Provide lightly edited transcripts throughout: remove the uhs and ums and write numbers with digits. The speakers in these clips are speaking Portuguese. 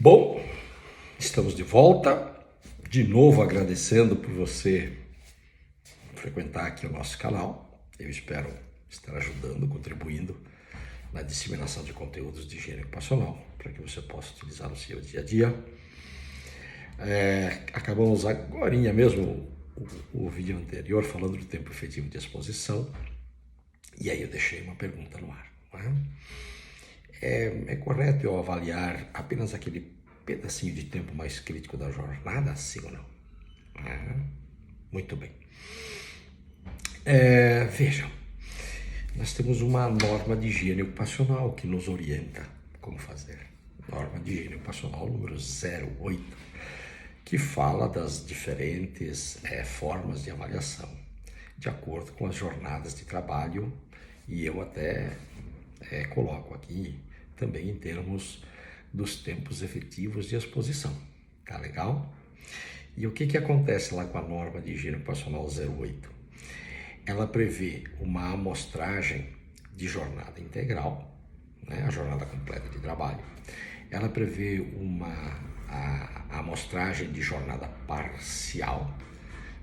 Bom, estamos de volta, de novo agradecendo por você frequentar aqui o nosso canal. Eu espero estar ajudando, contribuindo na disseminação de conteúdos de higiene ocupacional, para que você possa utilizar no seu dia a dia. Acabamos agorinha mesmo o vídeo anterior falando do tempo efetivo de exposição, e aí eu deixei uma pergunta no ar. Não é? É correto eu avaliar apenas aquele pedacinho de tempo mais crítico da jornada, sim ou não? Muito bem. Vejam, nós temos uma norma de higiene ocupacional que nos orienta como fazer. Norma de higiene ocupacional número 08, que fala das diferentes formas de avaliação, de acordo com as jornadas de trabalho, e eu até coloco aqui também em termos dos tempos efetivos de exposição. Tá legal? E o que acontece lá com a norma de higiene ocupacional 08? Ela prevê uma amostragem de jornada integral, né, a jornada completa de trabalho. Ela prevê a amostragem de jornada parcial.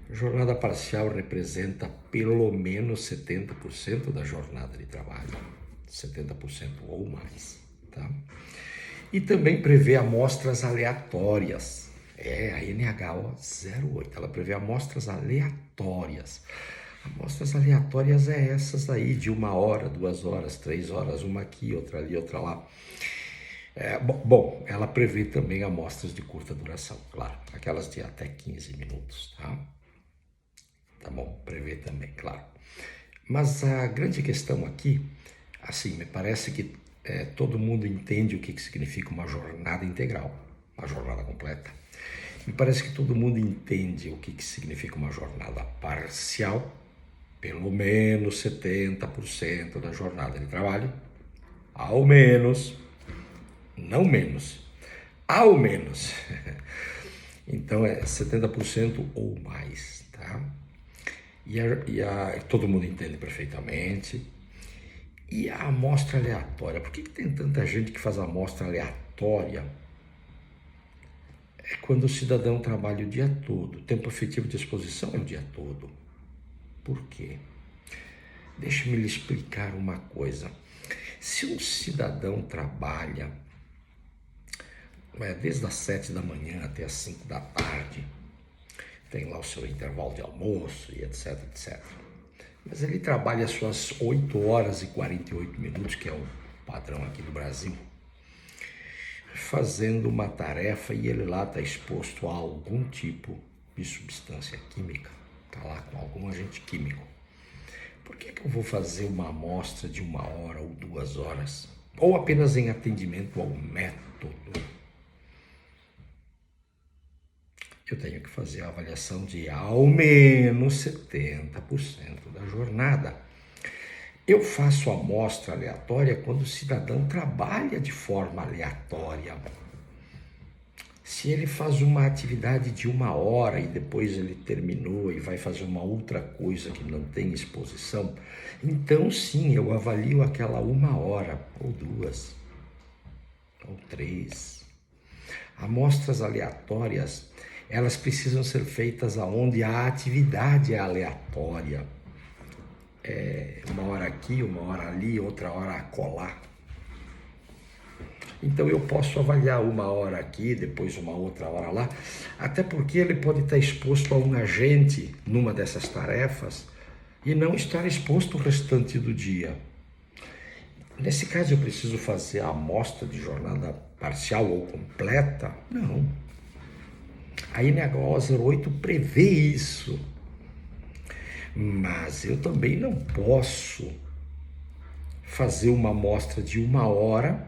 Jornada parcial representa pelo menos 70% da jornada de trabalho, 70% ou mais, tá? E também prevê amostras aleatórias, a NH 08, ela prevê amostras aleatórias. Amostras aleatórias essas aí de 1 hora, 2 horas, 3 horas, uma aqui, outra ali, outra lá. Bom, ela prevê também amostras de curta duração, claro, aquelas de até 15 minutos, tá? Tá bom, prevê também, claro. Mas a grande questão aqui, assim, me parece que todo mundo entende o que significa uma jornada integral, uma jornada completa. Me parece que todo mundo entende o que significa uma jornada parcial, pelo menos 70% da jornada de trabalho, ao menos, não menos, ao menos. Então é 70% ou mais, tá? Todo mundo entende perfeitamente. E a amostra aleatória? Por que tem tanta gente que faz amostra aleatória? É quando o cidadão trabalha o dia todo. O tempo efetivo de exposição é o dia todo. Por quê? Deixe-me lhe explicar uma coisa. Se um cidadão trabalha desde as 7 da manhã até as 5 da tarde, tem lá o seu intervalo de almoço e etc, etc. Mas ele trabalha suas 8 horas e 48 minutos, que é o padrão aqui do Brasil, fazendo uma tarefa, e ele lá está exposto a algum tipo de substância química, está lá com algum agente químico. Por que eu vou fazer uma amostra de 1 hora ou 2 horas? Ou apenas em atendimento ao método? Eu tenho que fazer a avaliação de ao menos 70% da jornada. Eu faço amostra aleatória quando o cidadão trabalha de forma aleatória. Se ele faz uma atividade de 1 hora e depois ele terminou e vai fazer uma outra coisa que não tem exposição, então sim, eu avalio aquela 1 hora, ou 2, ou 3. Amostras aleatórias, elas precisam ser feitas aonde a atividade é aleatória. 1 hora aqui, 1 hora ali, outra hora acolá. Então eu posso avaliar 1 hora aqui, depois uma outra hora lá, até porque ele pode estar exposto a um agente numa dessas tarefas e não estar exposto o restante do dia. Nesse caso eu preciso fazer a amostra de jornada parcial ou completa? Não. A NH 08 prevê isso. Mas eu também não posso fazer uma amostra de 1 hora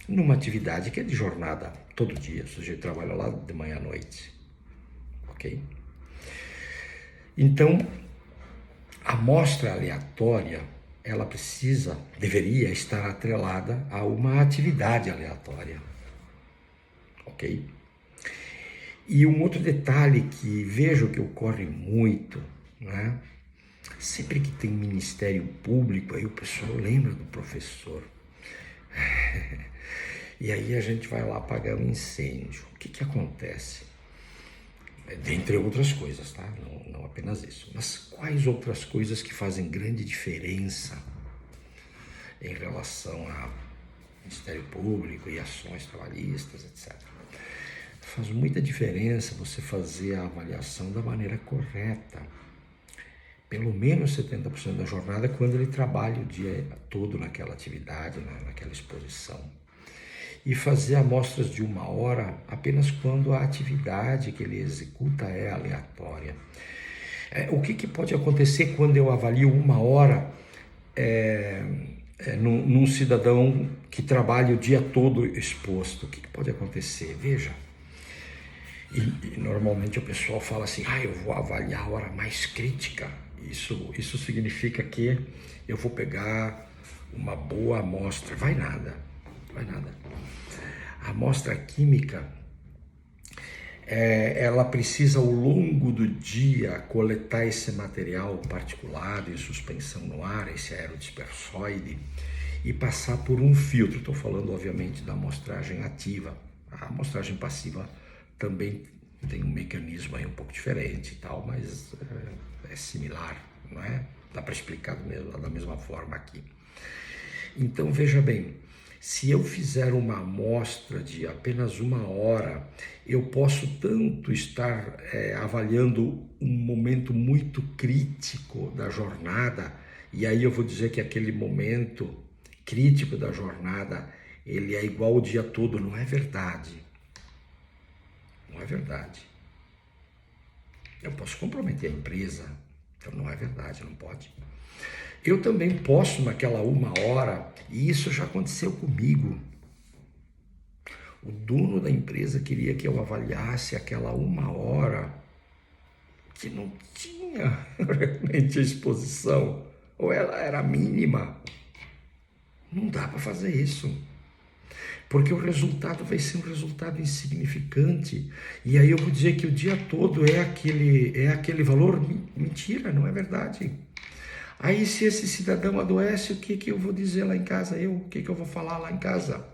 numa atividade que é de jornada todo dia. O sujeito trabalha lá de manhã à noite. Ok? Então, a amostra aleatória, ela deveria estar atrelada a uma atividade aleatória. Ok? E um outro detalhe que vejo que ocorre muito, né? Sempre que tem Ministério Público, aí o pessoal lembra do professor. E aí a gente vai lá apagar um incêndio. O que que acontece? Dentre outras coisas, tá? Não apenas isso. Mas quais outras coisas que fazem grande diferença em relação ao Ministério Público e ações trabalhistas, etc. Faz muita diferença você fazer a avaliação da maneira correta. Pelo menos 70% da jornada quando ele trabalha o dia todo naquela atividade, naquela exposição. E fazer amostras de 1 hora apenas quando a atividade que ele executa é aleatória. O que pode acontecer quando eu avalio 1 hora num cidadão que trabalha o dia todo exposto? O que pode acontecer? Veja, e normalmente o pessoal fala assim, eu vou avaliar a hora mais crítica. Isso significa que eu vou pegar uma boa amostra. Vai nada. A amostra química, ela precisa ao longo do dia coletar esse material particulado em suspensão no ar, esse aerodispersóide, e passar por um filtro. Estou falando obviamente da amostragem ativa. A amostragem passiva também tem um mecanismo aí um pouco diferente e tal, mas é similar, não é? Dá para explicar da mesma forma aqui. Então veja bem, se eu fizer uma amostra de apenas 1 hora, eu posso tanto estar avaliando um momento muito crítico da jornada, e aí eu vou dizer que aquele momento crítico da jornada, ele é igual o dia todo. Não é verdade. Não é verdade. Eu posso comprometer a empresa, então não é verdade, não pode. Eu também posso naquela 1 hora, e isso já aconteceu comigo. O dono da empresa queria que eu avaliasse aquela 1 hora que não tinha realmente exposição, ou ela era mínima. Não dá para fazer isso, porque o resultado vai ser um resultado insignificante, e aí eu vou dizer que o dia todo é aquele valor. Mentira, não é verdade. Aí se esse cidadão adoece, o que eu vou dizer lá em casa? O que eu vou falar lá em casa?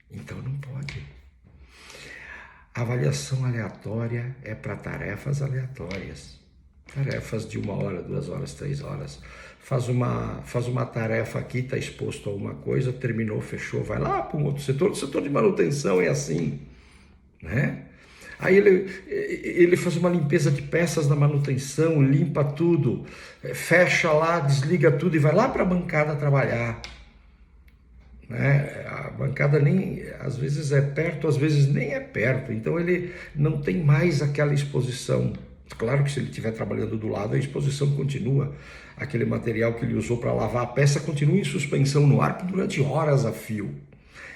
Então não pode. A avaliação aleatória é para tarefas aleatórias. Tarefas de 1 hora, 2 horas, 3 horas. Faz uma tarefa aqui, está exposto a uma coisa, terminou, fechou, vai lá para um outro setor. O setor de manutenção é assim, né? Aí ele faz uma limpeza de peças na manutenção, limpa tudo, fecha lá, desliga tudo e vai lá para a bancada trabalhar. Né? A bancada nem, às vezes é perto, às vezes nem é perto, então ele não tem mais aquela exposição. Claro que se ele estiver trabalhando do lado, a exposição continua. Aquele material que ele usou para lavar a peça continua em suspensão no ar durante horas a fio.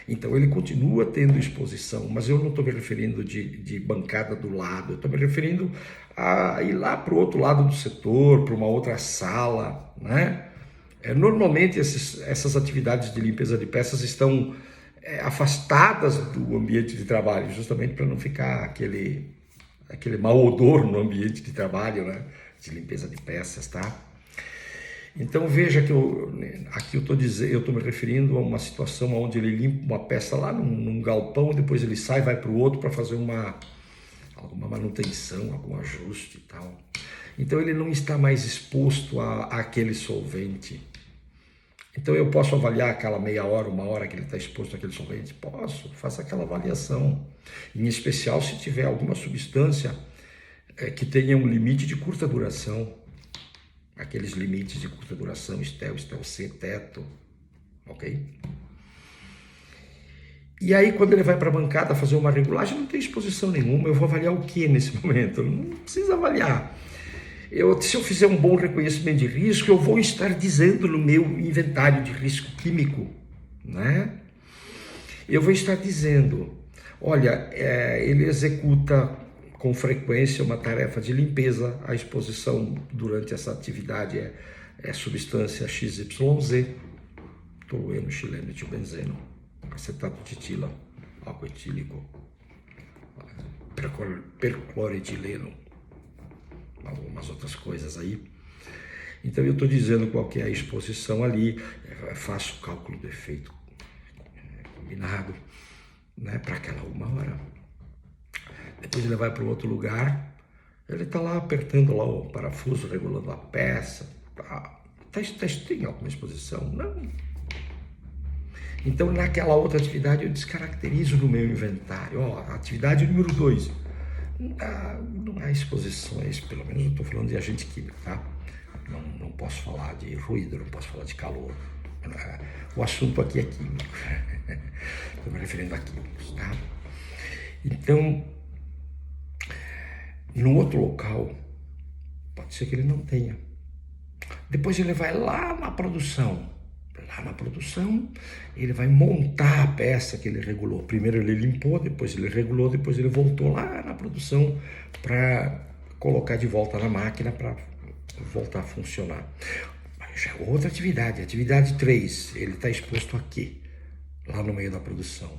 Então ele continua tendo exposição, mas eu não estou me referindo de bancada do lado, eu estou me referindo a ir lá para o outro lado do setor, para uma outra sala, né? Normalmente essas atividades de limpeza de peças estão afastadas do ambiente de trabalho, justamente para não ficar aquele mau odor no ambiente de trabalho, né? De limpeza de peças, tá? Então veja que aqui eu estou me referindo a uma situação onde ele limpa uma peça lá num galpão, depois ele sai, vai para o outro para fazer alguma manutenção, algum ajuste e tal. Então ele não está mais exposto àquele solvente. Então eu posso avaliar aquela meia hora, 1 hora que ele está exposto àquele solvente? Posso, faça aquela avaliação. Em especial se tiver alguma substância que tenha um limite de curta duração. Aqueles limites de curta duração, Estel C, teto, ok? E aí quando ele vai para a bancada fazer uma regulagem, não tem exposição nenhuma. Eu vou avaliar o que nesse momento? Não precisa avaliar. Se eu fizer um bom reconhecimento de risco, eu vou estar dizendo no meu inventário de risco químico, né? Eu vou estar dizendo, olha, ele executa com frequência uma tarefa de limpeza, a exposição durante essa atividade é substância XYZ, tolueno, xileno, etilbenzeno, acetato de etila, álcool etílico, percloretileno, algumas outras coisas aí. Então eu estou dizendo qual que é a exposição ali, faço o cálculo do efeito combinado, né, para aquela 1 hora. Depois ele vai para o outro lugar, ele está lá apertando lá o parafuso, regulando a peça. Tem alguma exposição? Não. Então, naquela outra atividade, eu descaracterizo no meu inventário. Atividade número 2. Não há exposições, pelo menos eu estou falando de agente químico, tá? Não posso falar de ruído, não posso falar de calor. O assunto aqui é químico. Estou me referindo a químicos, tá? Então, no outro local, pode ser que ele não tenha. Depois ele vai lá na produção. Lá na produção, ele vai montar a peça que ele regulou. Primeiro ele limpou, depois ele regulou, depois ele voltou lá na produção para colocar de volta na máquina para voltar a funcionar. Já é outra atividade, atividade 3, ele está exposto aqui, lá no meio da produção.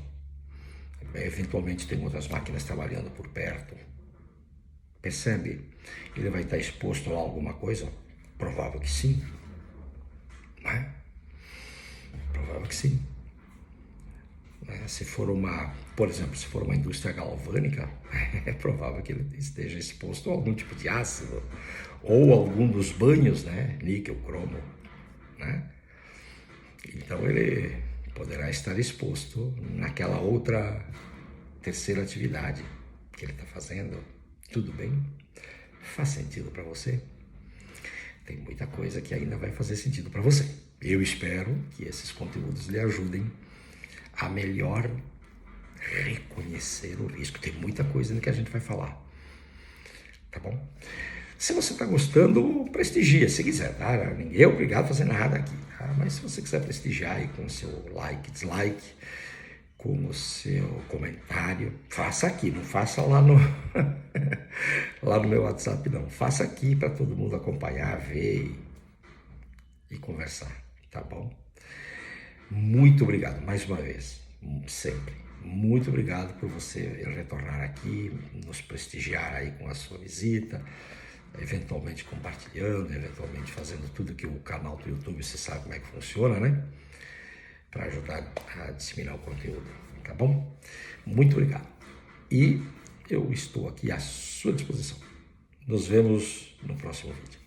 Eventualmente tem outras máquinas trabalhando por perto. Percebe? Ele vai estar exposto a alguma coisa? Provável que sim. Não é? Provável que sim. Se for por exemplo, se for uma indústria galvânica, é provável que ele esteja exposto a algum tipo de ácido, ou algum dos banhos, né? Níquel, cromo, né? Então ele poderá estar exposto naquela outra terceira atividade que ele está fazendo. Tudo bem? Faz sentido para você? Tem muita coisa que ainda vai fazer sentido para você. Eu espero que esses conteúdos lhe ajudem a melhor reconhecer o risco. Tem muita coisa ainda que a gente vai falar, tá bom? Se você está gostando, prestigia, se quiser, tá? Ninguém é obrigado a fazer nada aqui, tá? Mas se você quiser prestigiar aí com o seu like, dislike, com o seu comentário, faça aqui, não faça lá no lá no meu WhatsApp, não. Faça aqui para todo mundo acompanhar, ver e conversar, tá bom? Muito obrigado, mais uma vez, sempre. Muito obrigado por você retornar aqui, nos prestigiar aí com a sua visita, eventualmente compartilhando, eventualmente fazendo tudo que o canal do YouTube, você sabe como é que funciona, né? Para ajudar a disseminar o conteúdo, tá bom? Muito obrigado. E eu estou aqui à sua disposição. Nos vemos no próximo vídeo.